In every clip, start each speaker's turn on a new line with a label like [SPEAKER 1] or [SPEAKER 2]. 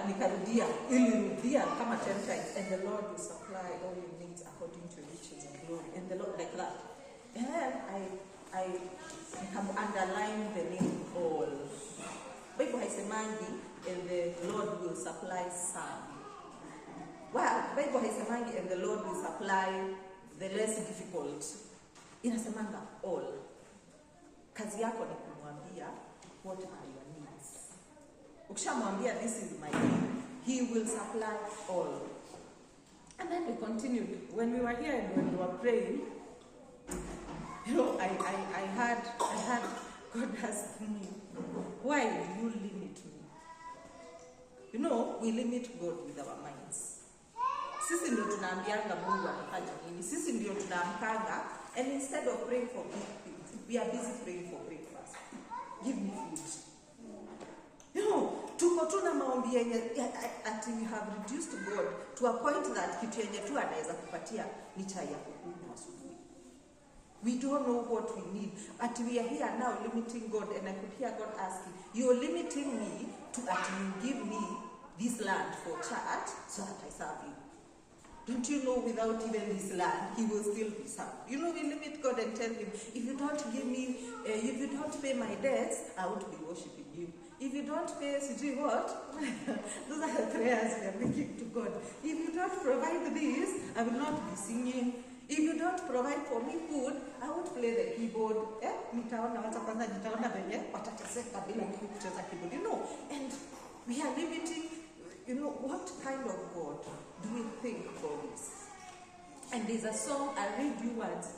[SPEAKER 1] nikarudia, ilirudia kama 10 times, and the Lord will supply all your needs according to riches and glory. And the Lord, like that. And then I underline the name all. Bible haisemangi, and the Lord will supply some. Well, Bible haisemangi, and the Lord will supply the less difficult. Inasemanga all. Kazi yako ni kumwambia what are your needs. Ukishamwambia this is my need, he will supply all. And then we continued. When we were here and when we were praying, you know, I had God ask me, why do you limit me? You know, we limit God with our minds. Sisi ndio tunaambianga Mungu atafanya nini. Sisi ndio tunaamkanga, and instead of praying for big things, we are busy praying for breakfast. Give me food. You know, tuko tuna maombi yenye ati we have reduced God to a point that kitu yenye tu anaweza kupatia ni chai ya kukunywa asubuhi. We don't know what we need. But we are here now limiting God, and I could hear God asking, you're limiting me to actually give me this land for church so that I serve you. Don't you know without even this land, he will still be served? You know, we limit God and tell him, if you don't give me, if you don't pay my debts, I won't be worshiping you. If you don't pay, what? Those are the prayers we are making to God. If you don't provide this, I will not be singing. If you don't provide for me food, I won't play the keyboard. Nitaona wata kwanza nitaona venye watateseka bila kucheza keyboard. You know, and we are limiting. You know, what kind of God do we think God is? And there's a song, I'll read you words.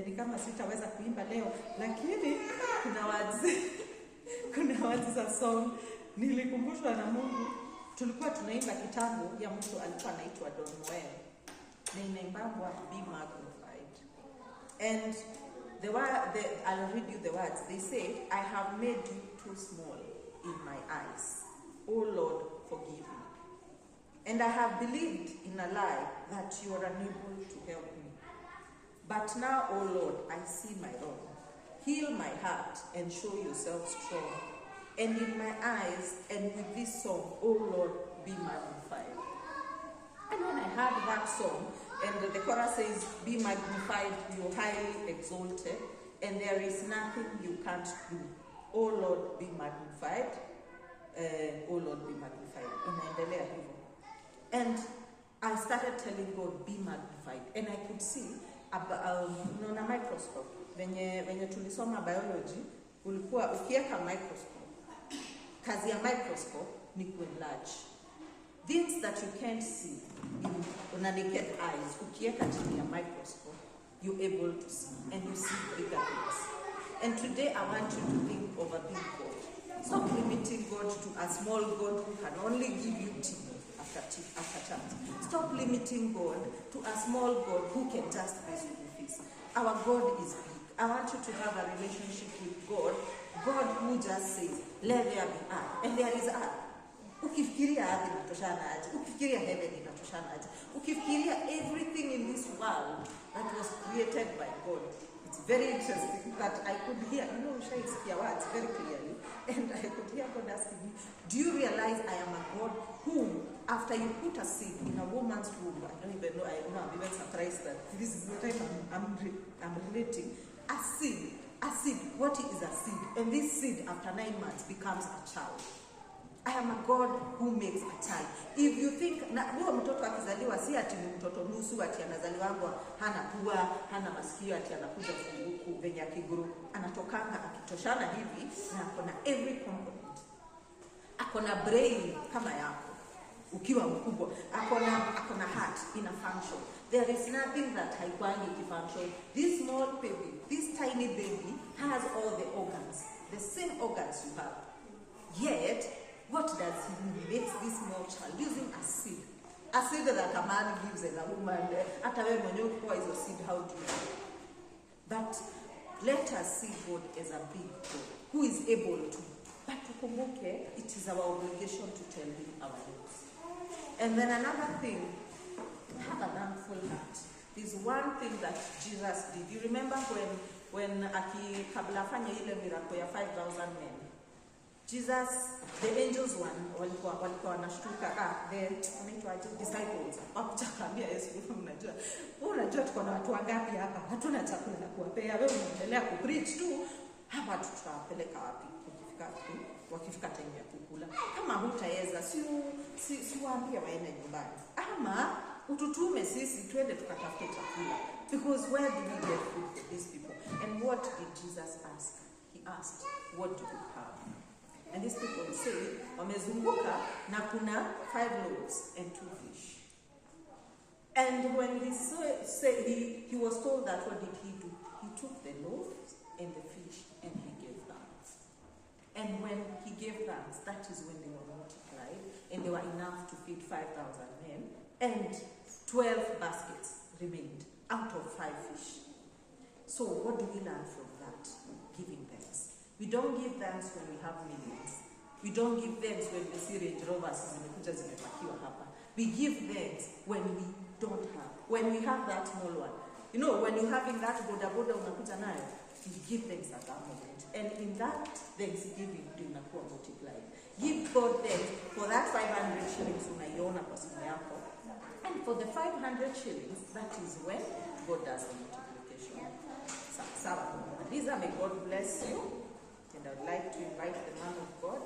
[SPEAKER 1] Ni kama sitaweza kuimba leo, lakini kuna words za song nilikumbushwa na Mungu. Tulikuwa tunaimba kitabu ya mtu alikuwa anaitwa Don Noel. Na inaimbangwa Be Magnified. And I'll read you the words. They say, I have made you too small in my eyes. Oh Lord, forgive me. And I have believed in a lie that you are unable to help me. But now, oh Lord, I see my wrong. Heal my heart and show yourself strong. And in my eyes and with this song, oh Lord, be magnified. And when I heard that song, and the chorus says, be magnified, you're highly exalted, and there is nothing you can't do. Oh Lord, be magnified. Oh Lord, be magnified. Inaendelea hivyo. And I started telling God, be magnified. And I could see, on a microscope, venye tulisoma biology, ulikuwa ukieka microscope. Kazi ya microscope ni ku-enlarge. Things that you can't see on a naked eyes, ukieka chini ya microscope, you're able to see. And you see bigger things. And today I want you to think of a big God. Stop limiting God to a small God who can only give you tea after church. Stop limiting God to a small God who can just pay school fees. Our God is big. I want you to have a relationship with God. God who just says, let there be earth. And there is earth. Ukifikiria earth inatoshana aje. Ukifikiria heaven inatoshana aje. Ukifikiria everything in this world that was created by God. It's very interesting that I could hear, you know, Shakespeare words very clearly, and I could hear God asking me, do you realize I am a God who, after you put a seed in a woman's womb, I don't even know, I'm even surprised that this is the time I'm relating, a seed, what is a seed? And this seed, after 9 months, becomes a child. I am a God who makes a child. If you think, huyo mtoto akizaliwa si ati mtoto nusu ati anazaliwa hana pua, hana masikio ati anakuja funguku venye akiguru. Anatokanga akitoshana hivi na akona every component. Akona brain kama yako. Ukiwa mkubwa. Akona heart in a function. There is nothing that haikwangi function. This small baby, this tiny baby has all the organs. The same organs you have. Yet, what does he do? He makes this small child using a seed. A seed that a man gives and a woman. Is a seed, how do you do? But let us see God as a big God who is able to. But it is our obligation to tell him our needs. And then another thing, have a thankful heart. There's one thing that Jesus did. You remember when kabla afanye ile miracle ya 5,000 men? Jesus, the angels walikuwa wanashtuka, the disciples wakuchakambia Yesu, unajua tuko na watu wangapi hapa, hatuna chakula na kuwapea, wewe unaendelea kupreach tu, hapa tutawapeleka wapi wakifika time ya kukula? Kama hutaweza si waambie waende nyumbani, ama ututume sisi twende tukatafute chakula, because where do we get food for these people? And what did Jesus ask? He asked, what do you have? And these people say, wamezunguka na kuna 5 loaves and 2 fish. And when he was told that, what did he do? He took the loaves and the fish and he gave thanks. And when he gave thanks, that is when they were multiplied, and they were enough to feed 5,000 men, and 12 baskets remained out of 5 fish. So what do we learn from that? Giving thanks. We don't give thanks when we have millions. We don't give thanks when we see Range Rovers zimepakiwa hapa. We give thanks when we don't have. When we have that small one. You know, when you're having that boda unakuja nayo, you give thanks at that moment. And in that thanksgiving, unakuwa multiplied. Give God thanks for that 500 shillings unaiona kwa simu yako. And for the 500 shillings, that is when God does the multiplication. May God bless you. And I would like to invite the man of God